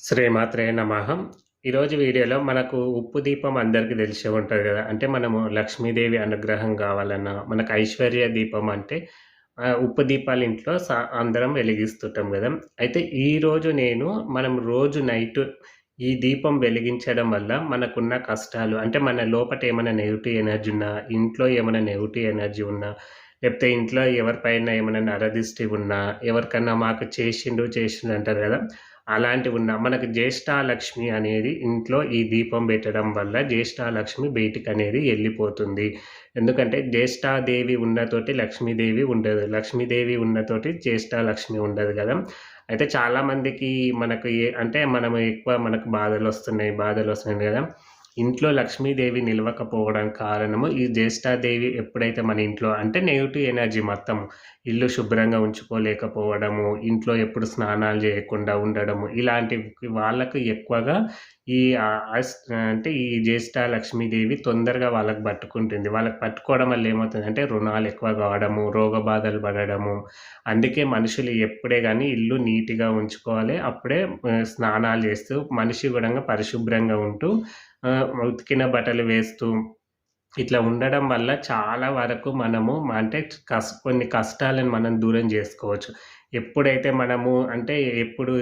శ్రీమాత్రే నమః. ఈరోజు వీడియోలో మనకు ఉప్పు దీపం అందరికీ తెలిసే ఉంటది గదా! అంటే మనము లక్ష్మీదేవి అనుగ్రహం గావాలన్నా, మనకు ఐశ్వర్య దీపం అంటే ఉప్పు దీపాలు ఇంట్లో అందరం వెలిగిస్తుంటాం గదా! అయితే ఈరోజు మనం రోజు నైట్ ఈ దీపం వెలిగించడం వల్ల మనకున్న కష్టాలు అంటే మన లోపట ఏమైనా నెగెటివ్ ఎనర్జీ ఉన్నా, ఇంట్లో ఏమైనా నెగెటివ్ ఎనర్జీ ఉన్నా, లేకపోతే ఇంట్లో ఎవరిపైన ఏమైనా నరదిష్టి ఉన్నా, ఎవరికన్నా మాకు చేసిండు అంటారు గదా! అలాంటివున్న మనకు జ్యేష్ఠాలక్ష్మి అనేది ఇంట్లో ఈ దీపం పెట్టడం వల్ల జ్యేష్ఠాలక్ష్మి బయటికనేది ఎళ్ళిపోతుంది. ఎందుకంటే జ్యేష్ఠాదేవి ఉన్నతోటి లక్ష్మీదేవి ఉండదు. లక్ష్మీదేవి ఉన్నతోటి జ్యేష్ఠాలక్ష్మి ఉండదు గదా! అయితే చాలామందికి మనకు అంటే మనము ఎక్కువ మనకు బాధలొస్తున్నాయి గదా! ఇంట్లో లక్ష్మీదేవి నిలవకపోవడానికి కారణము ఈ జ్యేష్ఠాదేవి ఎప్పుడైతే మన ఇంట్లో అంటే నెగెటివ్ ఎనర్జీ మొత్తం ఇల్లు శుభ్రంగా ఉంచుకోలేకపోవడము, ఇంట్లో ఎప్పుడు స్నానాలు జేయకుండా ఉండడము, ఇలాంటివి వాళ్ళకు ఎక్కువగా ఈ అంటే ఈ జ్యేష్ఠ లక్ష్మీదేవి తొందరగా వాళ్ళకి పట్టుకుంటుంది. వాళ్ళకి పట్టుకోవడం వల్ల ఏమవుతుందంటే రుణాలు ఎక్కువ కావడము, రోగబాధలు పడడము. అందుకే మనుషులు ఎప్పుడే గాని ఇల్లు నీట్‌గా ఉంచుకోవాలి. అప్పుడే స్నానాలు చేస్తూ మనిషి గూడంగా పరిశుభ్రంగా ఉంటూ ఉతికిన బట్టలు వేస్తూ ఇట్లా ఉండడం వల్ల చాలా వరకు మనము అంటే కొన్ని కష్టాలను మనం దూరం జేసుకోవచ్చు. ఎప్పుడైతే మనము అంటే ఎప్పుడు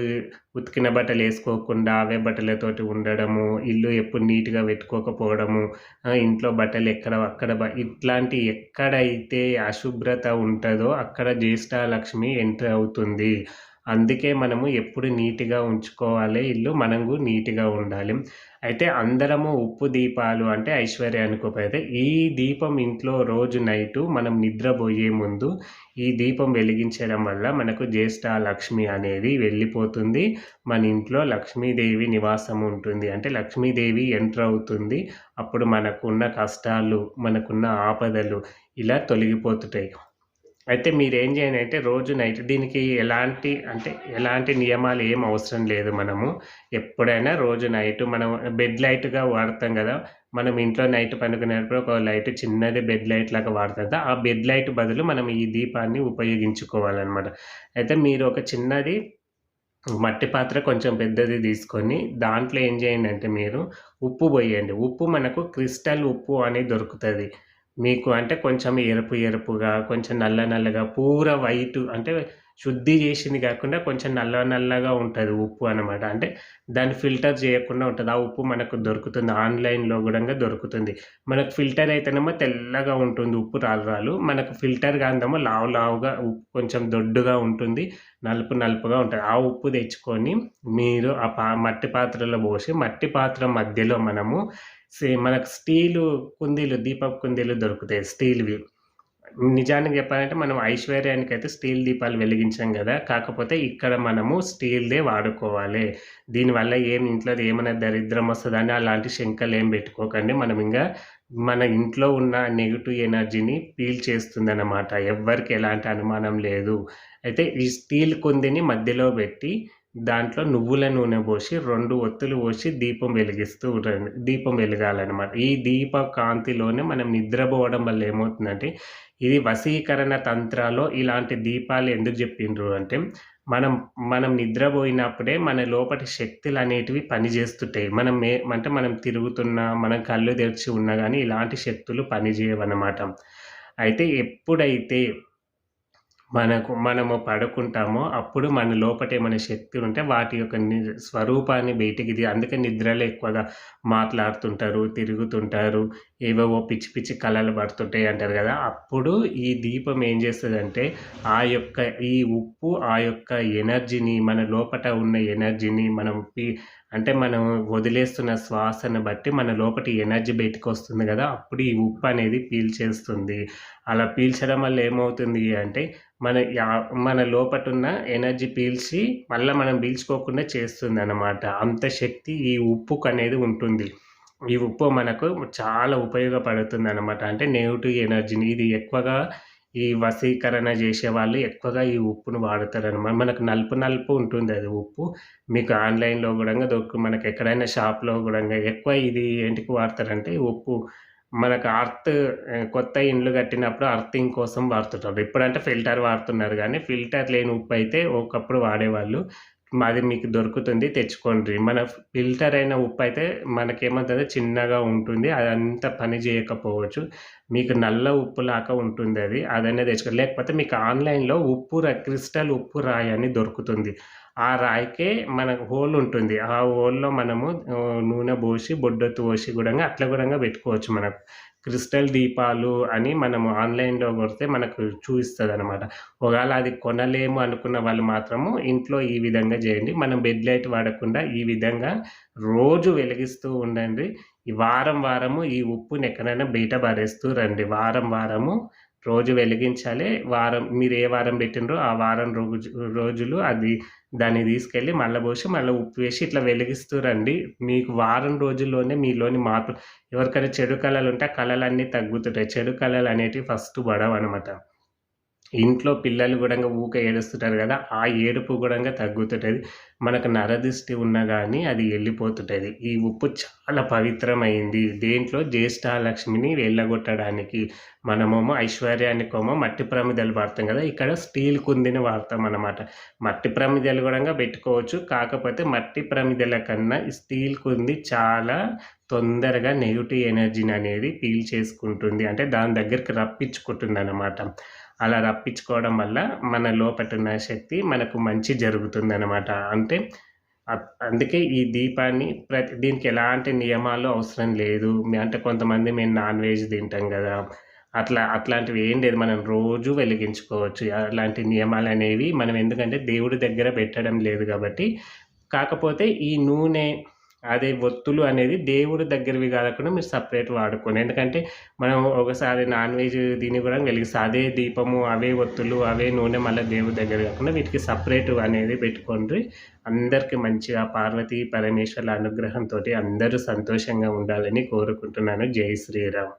ఉతికిన బట్టలేసుకోకుండా అవే బట్టలతోటి ఉండడము, ఇల్లు ఎప్పుడు నీట్‌గా పెట్టుకోకపోవడము, ఇంట్లో బట్టలు ఎక్కడ అక్కడ ఇట్లాంటి ఎక్కడైతే అశుభ్రత ఉంటదో అక్కడ జ్యేష్ఠాలక్ష్మి ఎంటర్ అవుతుంది. అందుకే మనము ఎప్పుడు నీట్‌గా ఉంచుకోవాలి ఇల్లు. మనం గూడా నీట్‌గా ఉండాలి. అయితే అందరము ఉప్పు దీపాలు అంటే ఐశ్వర్యానికోపైతే ఈ దీపం ఇంట్లో రోజు నైటు మనం నిద్రబోయే ముందు ఈ దీపం వెలిగించడం వల్ల మనకు జ్యేష్ఠాలక్ష్మి అనేది వెళ్ళిపోతుంది. మన ఇంట్లో లక్ష్మీదేవి నివాసం ఉంటుంది. అంటే లక్ష్మీదేవి ఎంటర్ అవుతుంది. అప్పుడు మనకున్న కష్టాలు, మనకున్న ఆపదలు ఇలా తొలగిపోతుంటాయి. అయితే మీరేం చేయండంటే రోజు నైట్ దీనికి ఎలాంటి నియమాలు ఏం అవసరం లేదు మనము. ఎప్పుడైనా రోజు నైట్ మనం బెడ్ లైట్‌గా వాడతాం గదా! మనం ఇంట్లో నైట్ పనుకునేటప్పుడు ఒక లైట్ చిన్నది బెడ్ లైట్ లాగా వాడతాం కదా! ఆ బెడ్ లైట్ బదులు మనం ఈ దీపాన్ని ఉపయోగించుకోవాలనమాట. అయితే మీరు ఒక చిన్నది మట్టి పాత్ర కొంచెం పెద్దది తీసుకొని దాంట్లో ఏం చేయండంటే మీరు ఉప్పు బోయండి. ఉప్పు మనకు క్రిస్టల్ ఉప్పు అని దొరుకుతది. మీకు అంటే కొంచెం ఎరుపుగా, కొంచెం నల్లగా పూరా వైట్ అంటే శుద్ధి జేసింది గాకుండా కొంచెం నల్లగా ఉంటది ఉప్పు అనమాట. అంటే దాన్ని ఫిల్టర్ జేయకుండా ఉంటది. ఆ ఉప్పు మనకు దొరుకుతుంది. ఆన్‌లైన్‌లో గూడంగా దొరుకుతుంది. మనకు ఫిల్టర్ అయితేనేమో తెల్లగా ఉంటుంది ఉప్పు రాళ్ళు. మనకు ఫిల్టర్ కానిదేమో లావుగా ఉప్పు కొంచెం దొడ్డుగా ఉంటుంది. నలుపుగా ఉంటది. ఆ ఉప్పు తెచ్చుకొని మీరు ఆ మట్టి పాత్రలో బోసి, మట్టి పాత్ర మధ్యలో మనము మనకు దీపపు కుందీలు దొరుకుతాయి స్టీల్‌వి. నిజానికి చెప్పాలంటే మనం ఐశ్వర్యానికైతే స్టీల్ దీపాలు వెలిగించాం గదా! కాకపోతే ఇక్కడ మనము స్టీల్‌దే వాడుకోవాలి. దీనివల్ల ఇంట్లోది ఏమైనా దరిద్రం వస్తదని అలాంటి శంకలేం పెట్టుకోకండి. మన ఇంట్లో ఉన్న నెగెటివ్ ఎనర్జీని పీల్చేస్తుందనమాట. ఎవ్వరికి ఎలాంటి అనుమానం లేదు. అయితే ఈ స్టీల్ కుందిని మధ్యలో బెట్టి దాంట్లో నువ్వుల నూనె బోసి 2 ఒత్తులు పోసి దీపం వెలగాలనమాట. ఈ దీప కాంతిలోనే మనం నిద్రబోవడం వల్ల ఏమవుతుందంటే, ఇది వశీకరణ తంత్రాలో ఇలాంటి దీపాలు ఎందుకు జెప్పిండ్రు అంటే, మనం మనం నిద్రబోయినప్పుడే మన లోపటి శక్తులనేటివి పనిజేస్తుంటాయి. మనం తిరుగుతున్నా, మనం కళ్ళు తెరిచి ఉన్నా గానీ ఇలాంటి శక్తులు పనిజేయవనమాట. అయితే ఎప్పుడైతే మనము పడుకుంటామో, అప్పుడు మన లోపటేమైనా శక్తులుంటే వాటి యొక్క స్వరూపాన్ని అందుకే నిద్రలో ఎక్కువగా మాట్లాడుతుంటారు, తిరుగుతుంటారు, ఏవేవో పిచ్చి కలలు పడుతుంటాయి అంటారు గదా! అప్పుడు ఈ దీపం ఏం జేస్తదంటే, ఆ యొక్క ఈ ఉప్పు ఆ యొక్క ఎనర్జీని మన లోపట ఉన్న ఎనర్జీని మనం వదిలేస్తున్న శ్వాసను బట్టి మన లోపటి ఎనర్జీ బయటికొస్తుంది గదా! అప్పుడు ఈ ఉప్పనేది పీల్చేస్తుంది. అలా పీల్చడం వల్ల ఏమవుతుంది అంటే మన లోపటున్న ఎనర్జీ పీల్చి మళ్ళా మనం పీల్చుకోకుండా చేస్తుందనమాట. అంత శక్తి ఈ ఉప్పుకనేది ఉంటుంది. ఈ ఉప్పు మనకు చాలా ఉపయోగపడుతుందనమాట. అంటే నెగెటివ్ ఎనర్జీని ఇది ఎక్కువగా ఈ వశీకరణ జేసేవాళ్ళు ఎక్కువగా ఈ ఉప్పును వాడతారనమాట. మనకు నలుపు ఉంటుందది ఉప్పు. మీకు ఆన్‌లైన్‌లో గూడంగా మనకెక్కడైనా షాప్‌లో గూడంగా ఎక్కువ ఇది ఏంటికి వాడతారంటే ఉప్పు మనకు కొత్త ఇండ్లు కట్టినప్పుడు అర్తింగ్ కోసం వాడుతుంటారు. ఇప్పుడంటే ఫిల్టర్ వాడుతున్నారు గానీ, ఫిల్టర్ లేని ఉప్పయితే ఒకప్పుడు వాడేవాళ్ళు. అది మీకు దొరుకుతుంది తెచ్చుకోండి. మన ఫిల్టర్ అయిన ఉప్పయితే మనకేమంటది చిన్నగా ఉంటుంది. అదంతా పని జేయకపోవచ్చు. మీకు నల్ల ఉప్పులాగా ఉంటుందది. అదన్నా తెచ్చుకోండి. లేకపోతే మీకు ఆన్‌లైన్‌లో క్రిస్టల్ ఉప్పు రాయి అని దొరుకుతుంది. ఆ రాయికే మనకు హోల్ ఉంటుంది. ఆ హోల్‌లో మనము నూనె బోసి, బొడ్డొత్తు పోసి గూడంగా అట్లా గూడంగా పెట్టుకోవచ్చు మనకు. క్రిస్టల్ దీపాలు అని మనము ఆన్‌లైన్‌లో కొడితే మనకు చూయిస్తదనమాట. ఒకవేళ అది కొనలేము అనుకున్న వాళ్ళు మాత్రము ఇంట్లో ఈ విధంగా జేయండి. మనం బెడ్ లైట్ వాడకుండా ఈ విధంగా రోజు వెలిగిస్తూ ఉండండి. ఈ వారం వారము ఈ ఉప్పుని ఎక్కడైనా బయట పడేస్తూ రండి. వారం వారము రోజు వెలిగించాలి. మీరు ఏ వారం పెట్టినరో ఆ వారం రోజులు దాన్ని తీసుకెళ్ళి మళ్ళా పోసి, మళ్ళా ఉప్పు వేసి ఇట్లా వెలిగిస్తూ రండి. మీకు వారం రోజుల్లోనే మీలోని మార్పు ఎవరికైనా చెడు కళలుంటే ఆ కళలన్నీ తగ్గుతుంటాయి. చెడు కళలనేటివి ఫస్ట్ పడవనమాట. ఇంట్లో పిల్లలు గూడంగా ఊకే ఏడుస్తుంటారు గదా! ఆ ఏడుపు గూడంగా తగ్గుతుంటది. మనకు నరదిష్టి ఉన్నా గానీ అది ఎళ్ళిపోతుంటది. ఈ ఉప్పు చాలా పవిత్రమైంది. దేంట్లో జ్యేష్ఠాలక్ష్మిని వెళ్ళగొట్టడానికి. మనమేమో ఐశ్వర్యానికేమో మట్టి ప్రమిదలు వాడతాం గదా! ఇక్కడ స్టీల్ కుందిని వాడతామనమాట. మట్టి ప్రమిదలు గూడంగా బెట్టుకోవచ్చు. కాకపోతే మట్టి ప్రమిదల కన్నా ఈ స్టీల్ కుంది చాలా తొందరగా నెగెటివ్ ఎనర్జీననేది పీల్చేసుకుంటుంది. అంటే దాని దగ్గరికి రప్పించుకుంటుందనమాట. అలా రప్పించుకోవడం వల్ల మన లోపటున్న శక్తి మనకు మంచి జరుగుతుందనమాట. అంటే అందుకే ఈ దీపాన్ని దీనికి ఎలాంటి నియమాలు అవసరం లేదు. అంటే కొంతమంది మేము నాన్ వెజ్ తింటాం గదా! అట్లాంటివి ఏం లేదు. మనం రోజు వెలిగించుకోవచ్చు. అలాంటి నియమాలనేవి మనం ఎందుకంటే దేవుడి దగ్గర పెట్టడం లేదు గాబట్టి. కాకపోతే ఈ నూనె అదే ఒత్తులు అనేది దేవుడి దగ్గరవి కాకుండా మీరు సెపరేట్ వాడుకోండి. ఎందుకంటే మనం ఒకసారి నాన్ వెజ్ దీన్ని గూడా వెలిగిస్తే అదే దీపము, అవే ఒత్తులు, అవే నూనె మళ్ళా దేవుడి దగ్గర కాకుండా వీటికి సెపరేట్ అనేది పెట్టుకోండి. అందరికి మంచిగా పార్వతీ, పరమేశ్వర్ల అనుగ్రహంతోటి అందరూ సంతోషంగా ఉండాలని కోరుకుంటున్నాను. జై శ్రీరామ్.